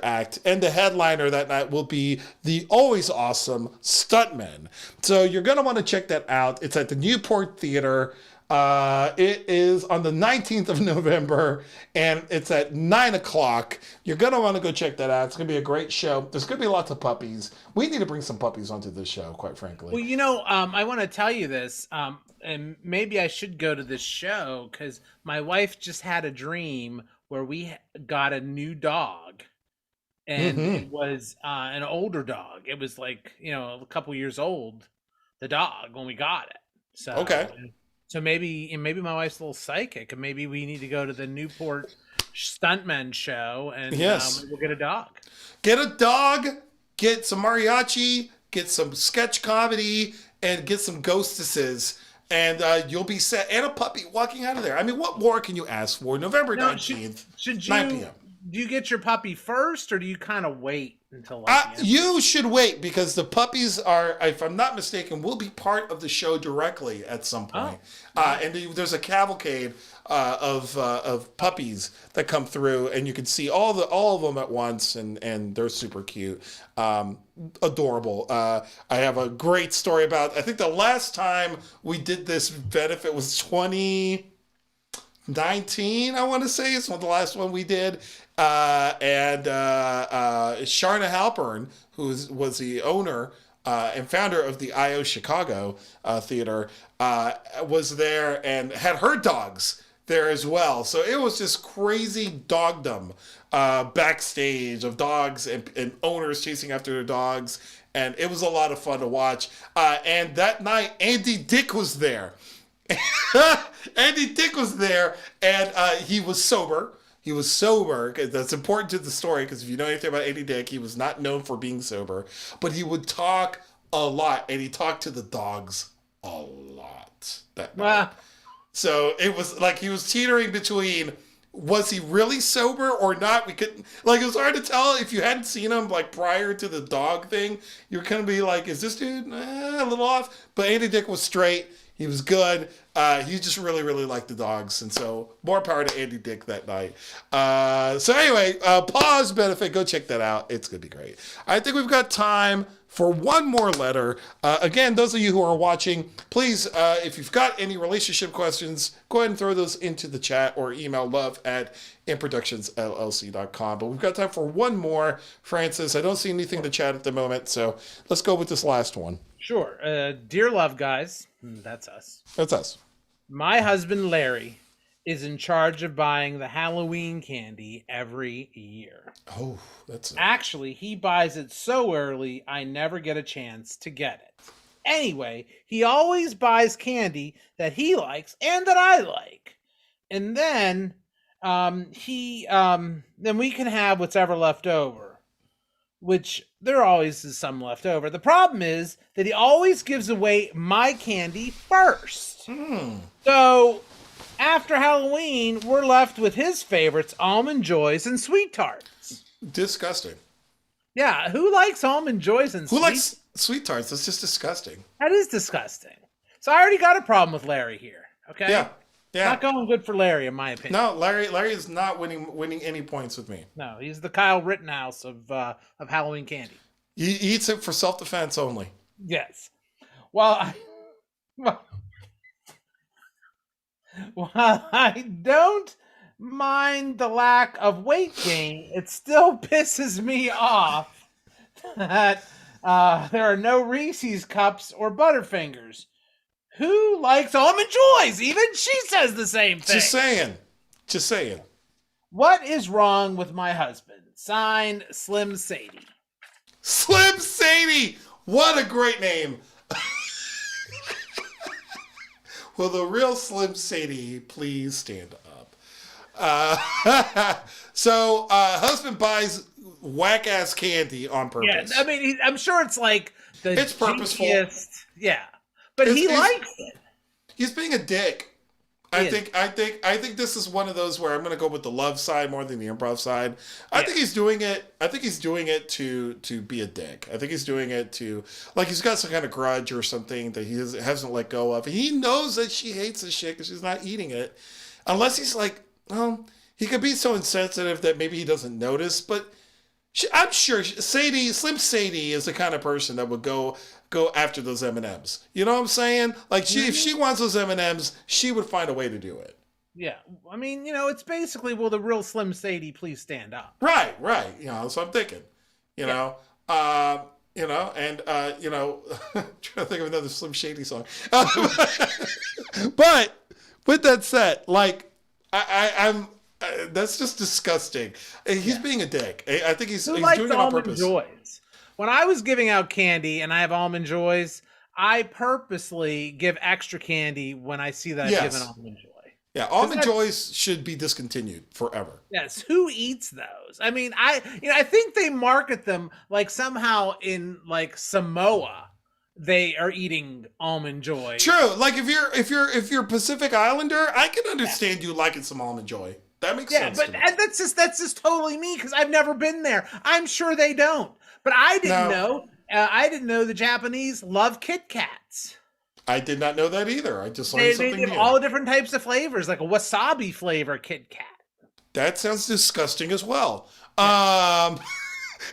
act, and the headliner that night will be the always awesome Stuntmen. So you're going to want to check that out. It's at the Newport Theater. It is on the 19th of November, and it's at 9:00. You're going to want to go check that out. It's going to be a great show. There's going to be lots of puppies. We need to bring some puppies onto this show, quite frankly. Well, you know, I want to tell you this, and maybe I should go to this show because my wife just had a dream where we got a new dog, and it was an older dog. It was like, you know, a couple years old, the dog, when we got it. So okay. So maybe my wife's a little psychic, and maybe we need to go to the Newport Stuntmen show, and we'll get a dog. Get a dog, get some mariachi, get some sketch comedy, and get some ghostesses, and you'll be set. And a puppy walking out of there. I mean, what more can you ask for? November No, 19th, should 9 you p.m. do you get your puppy first, or do you kind of wait until like the end? You should wait because the puppies are, if I'm not mistaken, will be part of the show directly at some point. And there's a cavalcade of puppies that come through, and you can see all of them at once, and they're super cute, adorable. I have a great story about. I think the last time we did this benefit was 2019. I want to say it's the last one we did. And Sharna Halpern, who was the owner and founder of the IO Chicago theater, was there and had her dogs there as well. So it was just crazy dogdom backstage of dogs and owners chasing after their dogs. And it was a lot of fun to watch. And that night, Andy Dick was there. Andy Dick was there, and he was sober. He was sober, because that's important to the story, because if you know anything about Andy Dick, he was not known for being sober. But he would talk a lot, and he talked to the dogs a lot that night. So it was like he was teetering between, was he really sober or not? We couldn't, like, it was hard to tell if you hadn't seen him, like, prior to the dog thing. You were kind of be like, is this dude a little off? But Andy Dick was straight. He was good. He just really, really liked the dogs. And so more power to Andy Dick that night. So anyway, pause benefit. Go check that out. It's going to be great. I think we've got time for one more letter. Again, those of you who are watching, please, if you've got any relationship questions, go ahead and throw those into the chat or email love@improductionsllc.com. But we've got time for one more. Francis, I don't see anything in the chat at the moment. So let's go with this last one. Sure. Dear love guys, that's us. That's us. My husband Larry is in charge of buying the Halloween candy every year. Oh, that's Actually, he buys it so early I never get a chance to get it. Anyway, he always buys candy that he likes and that I like. And then then we can have what's ever left over. Which there always is some left over. The problem is that he always gives away my candy first. So after Halloween, we're left with his favorites, Almond Joys and Sweet Tarts. disgusting. Yeah, who likes Almond Joys and Who likes Sweet Tarts? That's just disgusting. That is disgusting. So I already got a problem with Larry here. Okay? Yeah. Not going good for Larry, in my opinion. No, Larry is not winning any points with me. No, he's the Kyle Rittenhouse of Halloween candy. He eats it for self-defense only. Yes. While I don't mind the lack of weight gain, it still pisses me off that there are no Reese's cups or Butterfingers. Who likes Almond Joys? Even she says the same thing. Just saying. What is wrong with my husband? Signed, Slim Sadie. Slim Sadie! What a great name. Will the real Slim Sadie please stand up? So, husband buys whack-ass candy on purpose. Yeah, I mean, I'm sure it's like it's purposeful. Yeah. But he likes it. He's being a dick. I think this is one of those where I'm going to go with the love side more than the improv side. I think he's doing it. I think he's doing it to be a dick. I think he's doing it to, like, he's got some kind of grudge or something that he hasn't let go of. He knows that she hates this shit because she's not eating it. Unless he's like, he could be so insensitive that maybe he doesn't notice. But I'm sure Slim Sadie is the kind of person that would go after those M&Ms. You know what I'm saying? Like, if she wants those M&Ms, she would find a way to do it. Yeah. I mean, it's basically, will the real Slim Sadie please stand up? Right. That's what I'm thinking. Trying to think of another Slim Shady song. But with that said, like, I'm that's just disgusting. He's being a dick. I think he's doing it on purpose. Joys? When I was giving out candy and I have Almond Joys, I purposely give extra candy when I see that I've given Almond Joy. Yeah, Almond Joys should be discontinued forever. Yes, who eats those? I mean, I think they market them like somehow in like Samoa they are eating Almond Joy. True. Like if you're Pacific Islander, I can understand you liking some Almond Joy. That makes sense. But and that's just totally me because I've never been there. I'm sure they don't, but I didn't know. I didn't know the Japanese love Kit Kats. I did not know that either. I just learned something They new. have all different types of flavors, like a wasabi flavor Kit Kat. That sounds disgusting as well.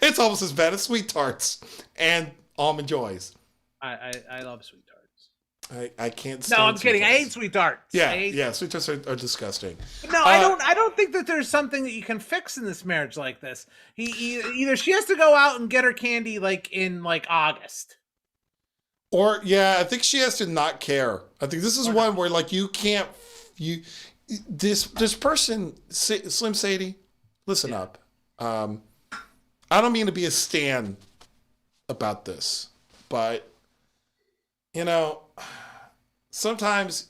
It's almost as bad as Sweet Tarts and Almond Joys. I love Sweet Tarts. I can't stand No, I'm kidding. I hate Sweet Tarts. Yeah, Sweet Tarts are disgusting. No, I don't think that there's something that you can fix in this marriage like this. Either she has to go out and get her candy like in like August. Or I think she has to not care. I think this is one where like you can't this person Slim Sadie, listen up. I don't mean to be a stan about this, but sometimes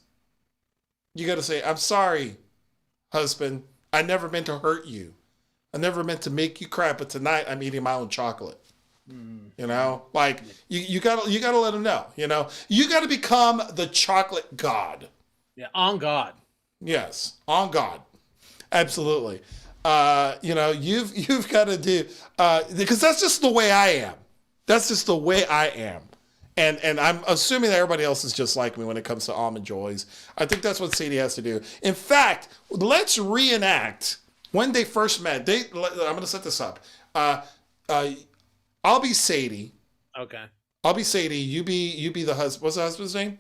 you got to say, I'm sorry, husband. I never meant to hurt you. I never meant to make you cry, but tonight I'm eating my own chocolate. Like you gotta let him know, you gotta become the chocolate god. Yeah. On God. Yes. On God. Absolutely. You've got to do, because that's just the way I am. That's just the way I am. And I'm assuming that everybody else is just like me when it comes to Almond Joys. I think that's what Sadie has to do. In fact, let's reenact when they first met. I'm going to set this up. I'll be Sadie. Okay. I'll be Sadie. You be the husband. What's the husband's name?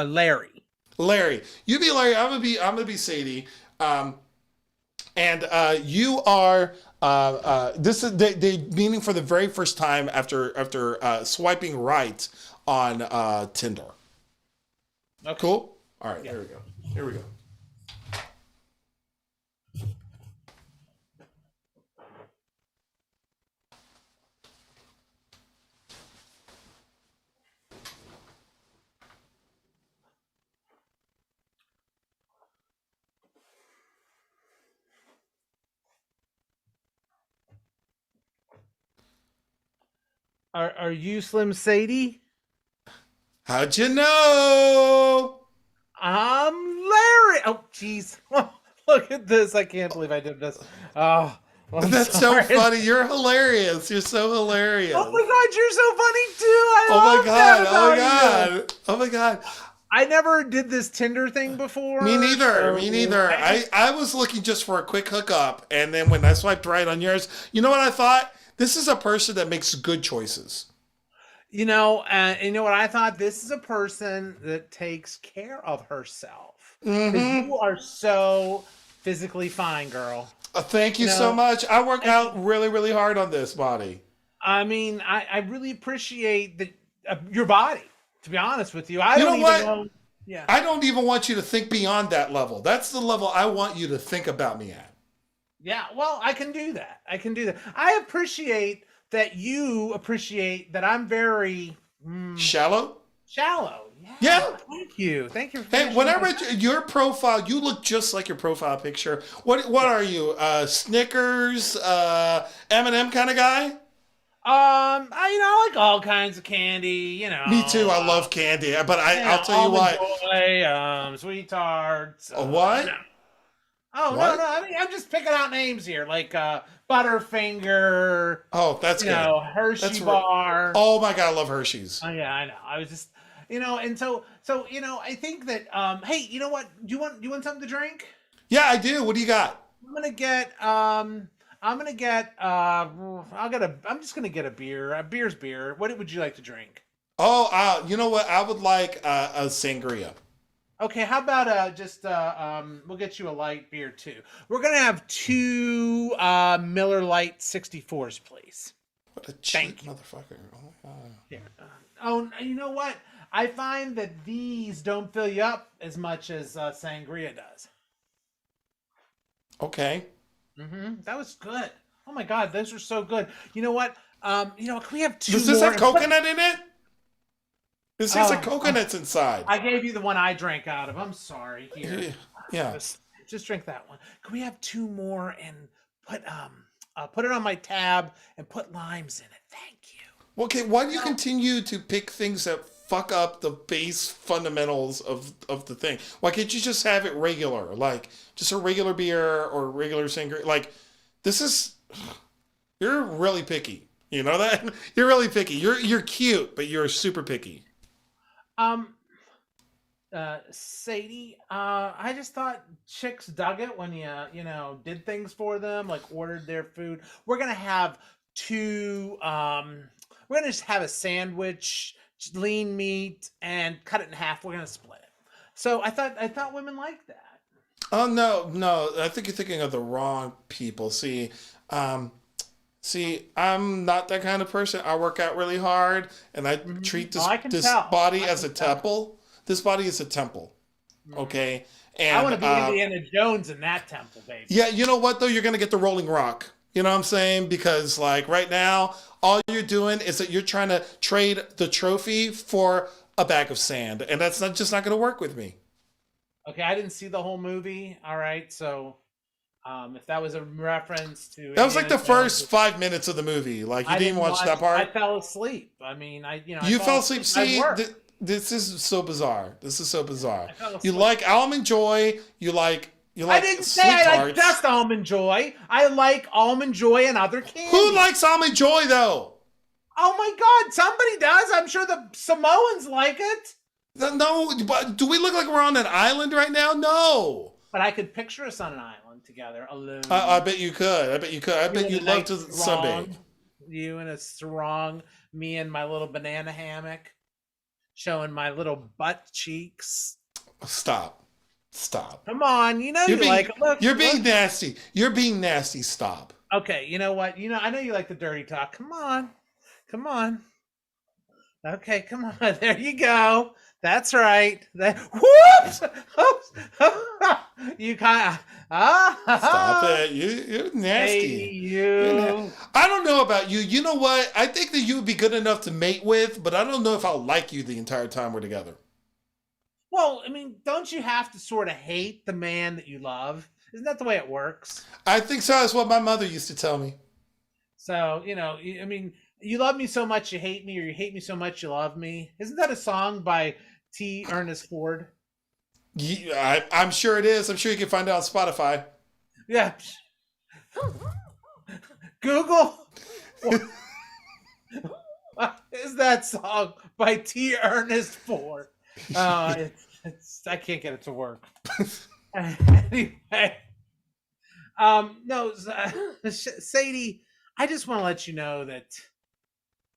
Larry. Larry. You be Larry. I'm gonna be Sadie. And you are. This is they meeting for the very first time after swiping right on Tinder. Okay. Cool. All right. Yeah. Here we go. Are you Slim Sadie? How'd you know? I'm Larry. Oh, jeez. Look at this. I can't believe I did this. Oh, that's so funny. You're hilarious. You're so hilarious. Oh my God, you're so funny too. Oh my God. I never did this Tinder thing before. Me neither. I was looking just for a quick hookup, and then when I swiped right on yours, you know what I thought? This is a person that makes good choices. You know what I thought? This is a person that takes care of herself. Mm-hmm. You are so physically fine, girl. Thank you so much. I work out really, really hard on this body. I mean, I really appreciate your body. To be honest with you, I don't even want you to think beyond that level. That's the level I want you to think about me at. Yeah, well, I can do that. I appreciate that you appreciate that I'm very shallow. Yeah. Thank you. Hey, whenever your profile, you look just like your profile picture. What are you? Snickers, M&M kind of guy? I like all kinds of candy. Me too. I love candy, but I'll tell you what. Joy, Sweet Tarts. What? Oh, what? No. I mean, I'm just picking out names here, like Butterfinger. Oh, that's good. Hershey bar. Oh my God, I love Hershey's. Oh yeah, I know. I was just, and so I think that hey, you know what? Do you want something to drink? Yeah, I do. What do you got? I'm just gonna get a beer. Beer's beer. What would you like to drink? Oh, you know what? I would like a sangria. Okay, how about we'll get you a light beer too. We're gonna have 2 Miller Lite 64s, please. What a cheap motherfucker! Oh my God. Yeah. You know what? I find that these don't fill you up as much as sangria does. Okay. That was good. Oh my God, those are so good. You know what? Can we have 2 more? Does this have coconut in it? This has coconuts inside. I gave you the one I drank out of. I'm sorry. Here. Yeah. Just drink that one. Can we have 2 more and put it on my tab and put limes in it? Thank you. Okay, why do you continue to pick things that fuck up the base fundamentals of the thing? Why can't you just have it regular, like just a regular beer or regular sangria? Like, this is you're really picky. You know that you're really picky. You're cute, but you're super picky. Um, Sadie, I just thought chicks dug it when you did things for them, like ordered their food. We're gonna have two. We're gonna just have a sandwich, lean meat, and cut it in half. We're gonna split it. So I thought women liked that. Oh no! I think you're thinking of the wrong people. See, I'm not that kind of person. I work out really hard, and I treat Oh, I can this tell. body I as a can tell. temple. This body is a temple. Okay, I want and to be Indiana Jones in that temple, baby. yeah, you know what though? You're gonna get the Rolling Rock. You know what I'm saying? Because like right now, all you're doing is that you're trying to trade the trophy for a bag of sand, and that's not gonna work with me. Okay, I didn't see the whole movie. All right, so if that was a reference to That was like Indiana the Jones, first 5 minutes of the movie. Like you I didn't watch that part. I fell asleep. I mean, I You fell asleep. at See, work. this is so bizarre. This is so bizarre. I fell You asleep. like Almond Joy. You like I didn't say Sweet I like Tarts. just Almond Joy. I like Almond Joy and other candy. Who likes Almond Joy though? Oh my God, somebody does. I'm sure the Samoans like it. No, but do we look like we're on an island right now? No. But I could picture us on an island together, alone. I bet you could. I bet you could. I bet in you'd a love to nice sunbathe. You in a sarong, me in my little banana hammock, showing my little butt cheeks. Stop. Stop. Come on, you You're being, like it. Look, you're being look. nasty. You're being nasty. Stop. Okay, you know what? I know you like the dirty talk. Come on. Come on. Okay, come on. There you go. That's right. Whoops! You kind of Stop it. You're nasty. Hey, you. I don't know about you. You know what? I think that you would be good enough to mate with, but I don't know if I'll like you the entire time we're together. Well, I mean, don't you have to sort of hate the man that you love? Isn't that the way it works? I think so. That's what my mother used to tell me. So, I mean, you love me so much you hate me, or you hate me so much you love me. Isn't that a song by T. Ernest Ford? I'm sure it is. I'm sure you can find it on Spotify. Yeah. Google. What is that song by T. Ernest Ford? I can't get it to work. Anyway, no, Sadie, I just want to let you know that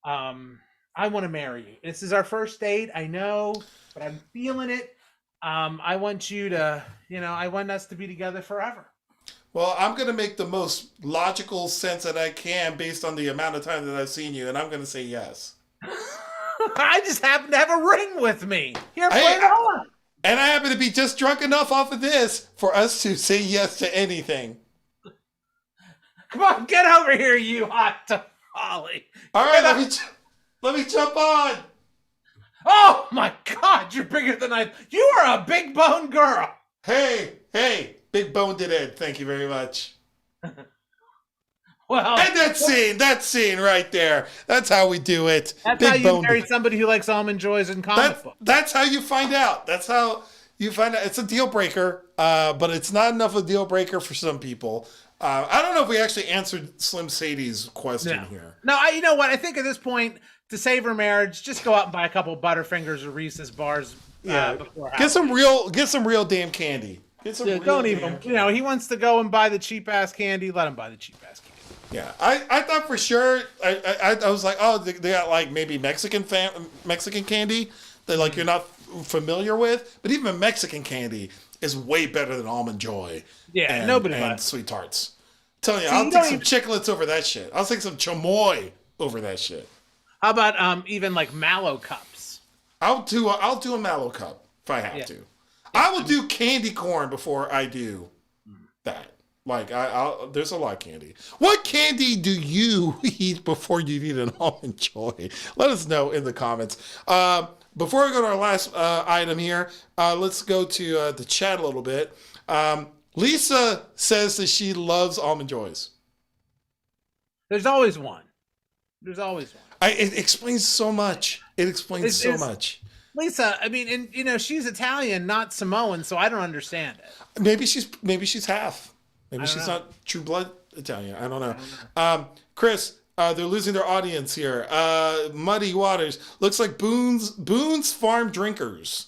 I want to marry you. This is our first date, I know, but I'm feeling it. I want you to, I want us to be together forever. Well, I'm going to make the most logical sense that I can based on the amount of time that I've seen you, and I'm going to say yes. I just happen to have a ring with me. Here, put it on. And I happen to be just drunk enough off of this for us to say yes to anything. Come on, get over here, you hot tamale. All right, let me jump on. Oh my God, you're bigger than you are a big bone girl. Hey, big boned Ed. Thank you very much. Well, and that scene right there. That's how we do it. That's how you marry somebody who likes almond joys and comic books. That's how you find out. That's how you find out. It's a deal breaker, but it's not enough of a deal breaker for some people. I don't know if we actually answered Slim Sadie's question here. No, you know what? I think at this point, to save her marriage, just go out and buy a couple of Butterfingers or Reese's bars. Before get some real damn candy. Don't even. He wants to go and buy the cheap ass candy. Let him buy the cheap ass candy. Yeah, I thought for sure. I was like, oh, they got like maybe Mexican candy that like you're not familiar with, but even Mexican candy is way better than Almond Joy. Yeah, and Sweet Tarts. I'm telling you, I'll take some chiclets over that shit. I'll take some chamoy over that shit. How about even like mallow cups? I'll do a mallow cup if I have to. I will do candy corn before I do that. Like there's a lot of candy. What candy do you eat before you eat an Almond Joy? Let us know in the comments. Before we go to our last item here, let's go to the chat a little bit. Lisa says that she loves Almond Joys. There's always one. There's always one. It explains so much. It explains so much. Lisa, I mean, and you know, she's Italian, not Samoan, so I don't understand it. Maybe she's half. Maybe she's not true blood Italian. I don't know. Chris, they're losing their audience here. Muddy Waters looks like Boone's Farm drinkers.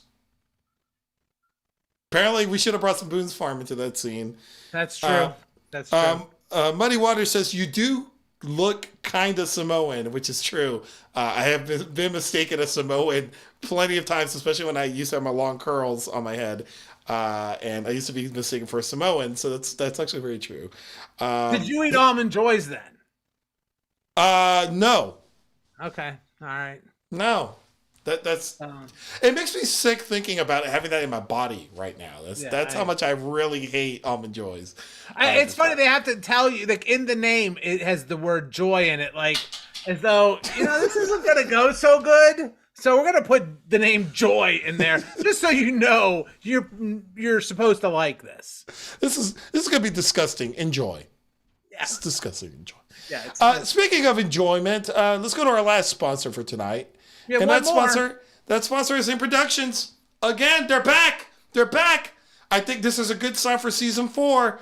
Apparently, we should have brought some Boone's Farm into that scene. That's true. That's true. Muddy Waters says you do look kind of Samoan, which is true. I have been mistaken as Samoan plenty of times, especially when I used to have my long curls on my head. And I used to be mistaken for a Samoan, so that's actually very true. Did you eat almond joys then? No. Okay. All right. No. That's it makes me sick thinking about having that in my body right now. That's how much I really hate almond joys. It's funny they have to tell you, like, in the name it has the word joy in it, like as though, you know, this isn't gonna go so good. So we're gonna put the name Joy in there just so you know you're supposed to like this. This is gonna be disgusting. Enjoy. Yeah. It's disgusting. Enjoy. Yeah. Speaking of enjoyment, let's go to our last sponsor for tonight. Yeah, and that sponsor is Improductions. Again, they're back. They're back. I think this is a good sign for season 4.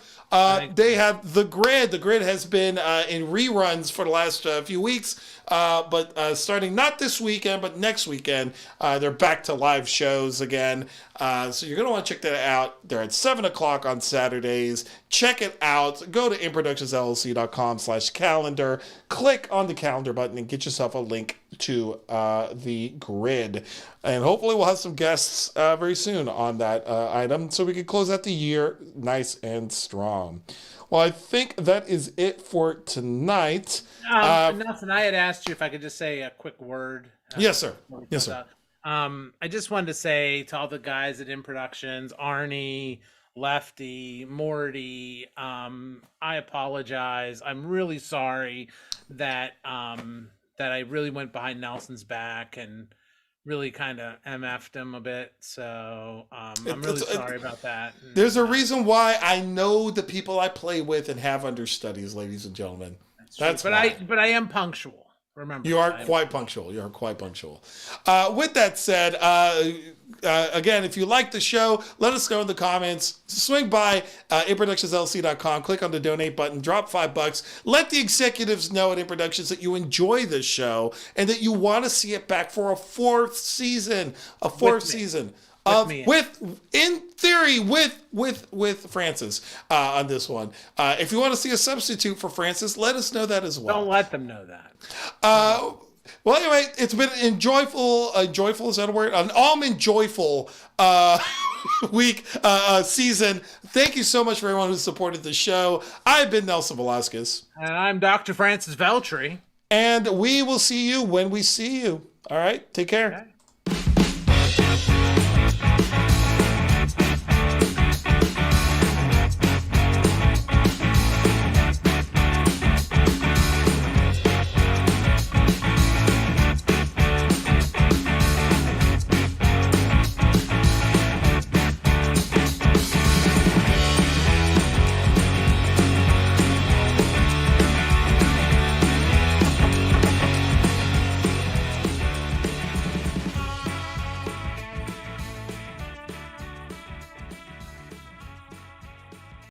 They have The Grid. The Grid has been in reruns for the last few weeks, but starting not this weekend, but next weekend, they're back to live shows again. So you're going to want to check that out. They're at 7 o'clock on Saturdays. Check it out. Go to improductionsllc.com/calendar. Click on the calendar button and get yourself a link to The Grid. And hopefully we'll have some guests very soon on that item so we can close out the year nice and strong. Well, I think that is it for tonight. Nelson, I had asked you if I could just say a quick word. Yes, sir. Yes, sir. I just wanted to say to all the guys at Productions, Arnie, Lefty, Morty, I apologize. I'm really sorry that I really went behind Nelson's back and really kind of MF'd him a bit. So I'm really sorry about that. There's a reason why I know the people I play with and have understudies, ladies and gentlemen. That's but why. I am punctual. Remember, you are quite punctual. You are quite punctual. With that said, again, if you like the show, let us know in the comments. Swing by improductionsllc.com, click on the donate button, drop $5. Let the executives know at Improductions that you enjoy this show and that you want to see it back for a 4th season. A 4th season. In theory, with Francis on this one. If you want to see a substitute for Francis, let us know that as well. Don't let them know that. Well, anyway, it's been an joyful, is that a word? An almond joyful week, season. Thank you so much for everyone who supported the show. I've been Nelson Velazquez. And I'm Dr. Francis Veltri. And we will see you when we see you. All right, take care. Okay.